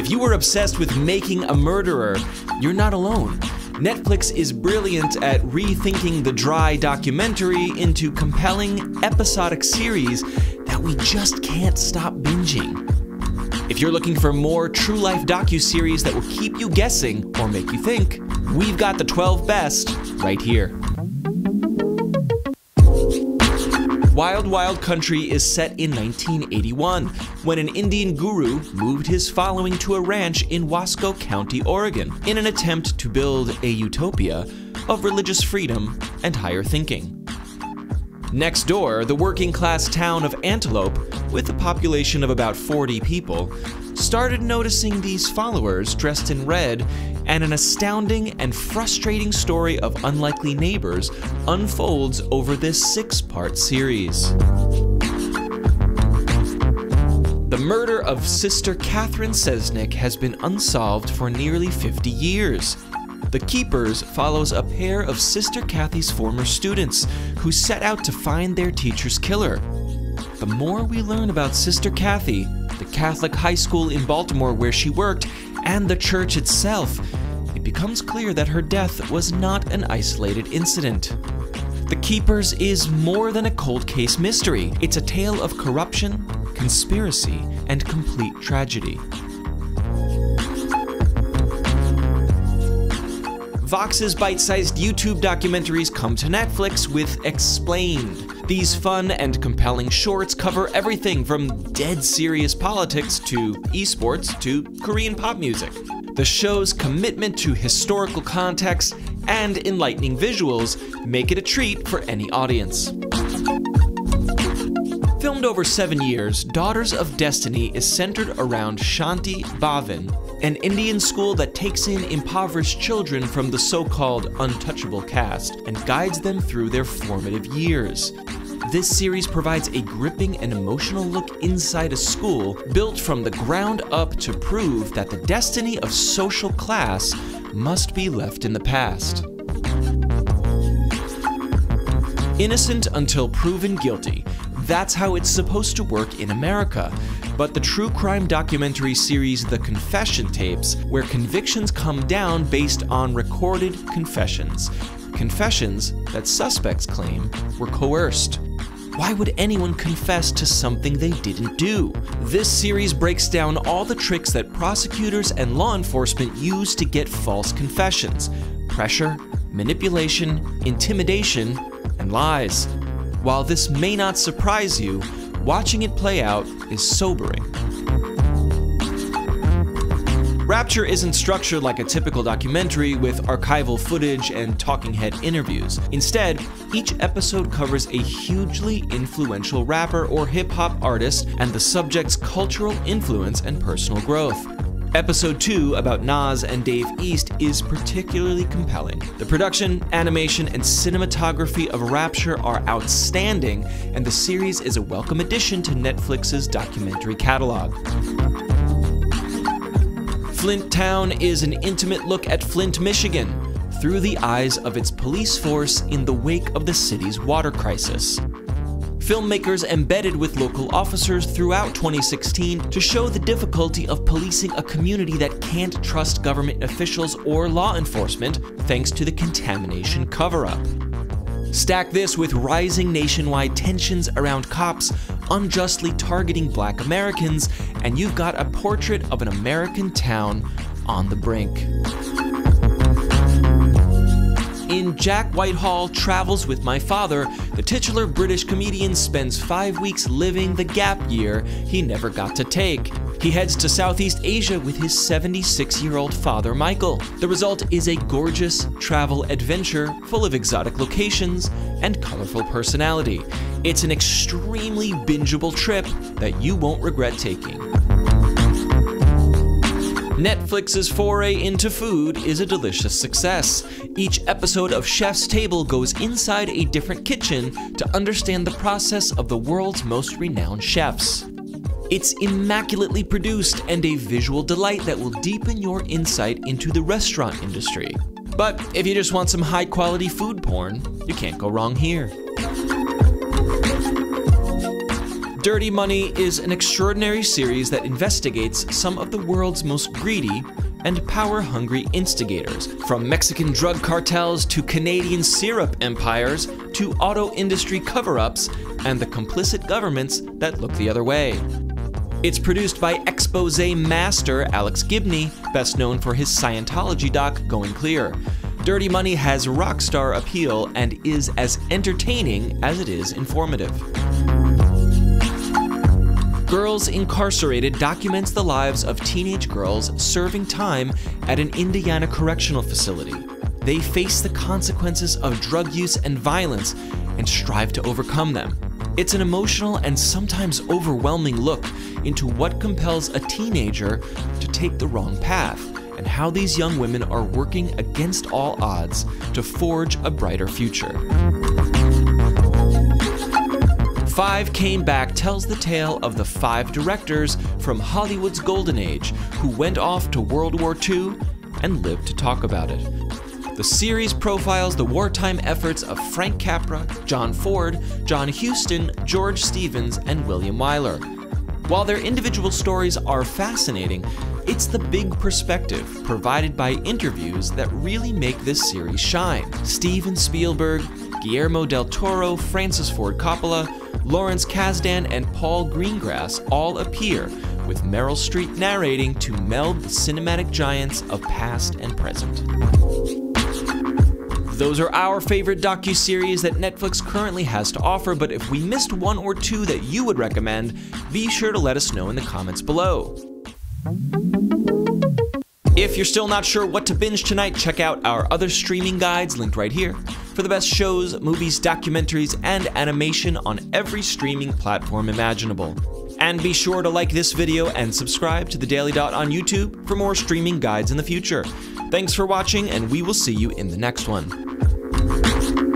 If you were obsessed with making a murderer, you're not alone. Netflix is brilliant at rethinking the dry documentary into compelling episodic series that we just can't stop binging. If you're looking for more true-life docuseries that will keep you guessing or make you think, we've got the 12 best right here. Wild Wild Country is set in 1981, when an Indian guru moved his following to a ranch in Wasco County, Oregon, in an attempt to build a utopia of religious freedom and higher thinking. Next door, the working-class town of Antelope, with a population of about 40 people, started noticing these followers dressed in red, and an astounding and frustrating story of unlikely neighbors unfolds over this 6-part series. The murder of Sister Catherine Sesnick has been unsolved for nearly 50 years. The Keepers follows a pair of Sister Kathy's former students who set out to find their teacher's killer. The more we learn about Sister Kathy, the Catholic high school in Baltimore where she worked, and the church itself, it becomes clear that her death was not an isolated incident. The Keepers is more than a cold case mystery. It's a tale of corruption, conspiracy, and complete tragedy. Vox's bite-sized YouTube documentaries come to Netflix with Explained. These fun and compelling shorts cover everything from dead serious politics to esports to Korean pop music. The show's commitment to historical context and enlightening visuals make it a treat for any audience. Filmed over 7 years, Daughters of Destiny is centered around Shanti Bhavin, an Indian school that takes in impoverished children from the so-called untouchable caste and guides them through their formative years. This series provides a gripping and emotional look inside a school built from the ground up to prove that the destiny of social class must be left in the past. Innocent until proven guilty. That's how it's supposed to work in America. But the true crime documentary series The Confession Tapes, where convictions come down based on recorded confessions. Confessions that suspects claim were coerced. Why would anyone confess to something they didn't do? This series breaks down all the tricks that prosecutors and law enforcement use to get false confessions: pressure, manipulation, intimidation, and lies. While this may not surprise you, watching it play out is sobering. Rapture isn't structured like a typical documentary with archival footage and talking head interviews. Instead, each episode covers a hugely influential rapper or hip-hop artist and the subject's cultural influence and personal growth. Episode 2, about Nas and Dave East, is particularly compelling. The production, animation, and cinematography of Rapture are outstanding, and the series is a welcome addition to Netflix's documentary catalog. Flint Town is an intimate look at Flint, Michigan, through the eyes of its police force in the wake of the city's water crisis. Filmmakers embedded with local officers throughout 2016 to show the difficulty of policing a community that can't trust government officials or law enforcement thanks to the contamination cover-up. Stack this with rising nationwide tensions around cops unjustly targeting Black Americans, and you've got a portrait of an American town on the brink. In Jack Whitehall Travels with My Father, the titular British comedian spends 5 weeks living the gap year he never got to take. He heads to Southeast Asia with his 76-year-old father, Michael. The result is a gorgeous travel adventure full of exotic locations and colorful personality. It's an extremely bingeable trip that you won't regret taking. Netflix's foray into food is a delicious success. Each episode of Chef's Table goes inside a different kitchen to understand the process of the world's most renowned chefs. It's immaculately produced and a visual delight that will deepen your insight into the restaurant industry. But if you just want some high-quality food porn, you can't go wrong here. Dirty Money is an extraordinary series that investigates some of the world's most greedy and power-hungry instigators, from Mexican drug cartels to Canadian syrup empires to auto industry cover-ups and the complicit governments that look the other way. It's produced by expose master Alex Gibney, best known for his Scientology doc Going Clear. Dirty Money has rock star appeal and is as entertaining as it is informative. Girls Incarcerated documents the lives of teenage girls serving time at an Indiana correctional facility. They face the consequences of drug use and violence and strive to overcome them. It's an emotional and sometimes overwhelming look into what compels a teenager to take the wrong path and how these young women are working against all odds to forge a brighter future. Five Came Back tells the tale of the 5 directors from Hollywood's golden age who went off to World War II and lived to talk about it. The series profiles the wartime efforts of Frank Capra, John Ford, John Huston, George Stevens, and William Wyler. While their individual stories are fascinating, it's the big perspective provided by interviews that really make this series shine. Steven Spielberg, Guillermo del Toro, Francis Ford Coppola, Lawrence Kasdan, and Paul Greengrass all appear, with Meryl Streep narrating to meld the cinematic giants of past and present. Those are our favorite docuseries that Netflix currently has to offer, but if we missed one or two that you would recommend, be sure to let us know in the comments below. If you're still not sure what to binge tonight, check out our other streaming guides linked right here for the best shows, movies, documentaries, and animation on every streaming platform imaginable. And be sure to like this video and subscribe to The Daily Dot on YouTube for more streaming guides in the future. Thanks for watching, and we will see you in the next one.